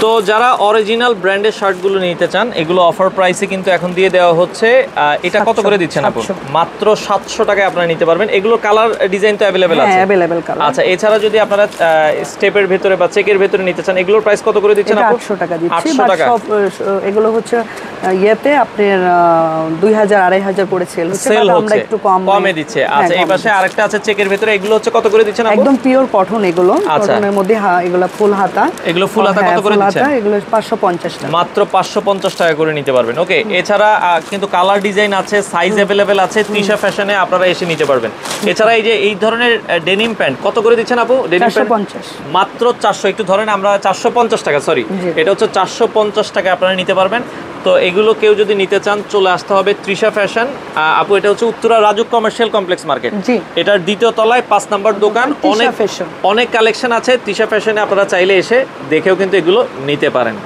তো যারা অরিজিনাল ব্র্যান্ডের শার্টগুলো নিতে চান এগুলো অফার প্রাইসে কিন্তু এখন দিয়ে দেওয়া হচ্ছে। এটা কত করে দিচ্ছেন আপু? মাত্র 700 টাকায় আপনারা নিতে পারবেন। এগুলোর কালার ডিজাইন তো অ্যাভেলেবেল আছে? হ্যাঁ অ্যাভেলেবেল কালার। আচ্ছা, এছাড়া যদি আপনারা স্টেপের ভিতরে বা চেকের ভিতরে নিতে চান এগুলোর প্রাইস কত করে দিচ্ছেন আপু? 800 টাকা দিচ্ছি। 800 টাকা। সব এগুলো হচ্ছে ইয়েতে আপনার 2000 2500 করে সেল হচ্ছে, আমরা একটু কমে দিচ্ছে। আচ্ছা, এই পাশে আরেকটা আছে চেকের ভিতরে, এগুলো হচ্ছে কত করে দিচ্ছেন আপু? একদম পিওর কটন এগুলো, কটনের মধ্যে এগুলো ফুল হাতা। এগুলো ফুল হাতা কত করে দিচ্ছেন? এগুলো 550 টাকা, মাত্র 550 টাকা করে নিতে পারবেন। ওকে, এছাড়া কিন্তু কালার ডিজাইন আছে, সাইজ अवेलेबल আছে, তৃষা ফ্যাশনে আপনারা এসে নিতে পারবেন। এছাড়া এই যে এই ধরনের ডেনিম প্যান্ট কত করে দিচ্ছেন আপু? ডেনিম প্যান্ট 450 মাত্র 400, একটু ধরেন আমরা 450 টাকা, সরি এটা হচ্ছে 450 টাকা আপনারা নিতে পারবেন। তো এগুলো কেউ যদি নিতে চান চলে আসতে হবে তৃষা ফ্যাশন। আপু এটা হচ্ছে Uttara RAJUK commercial complex market, এটার দ্বিতীয় তলায় 5 নম্বর দোকান। অনেক কালেকশন আছে তৃষা ফ্যাশনে, আপনারা চাইলে এসে দেখেও কিন্তু এগুলো নিতে পারেন।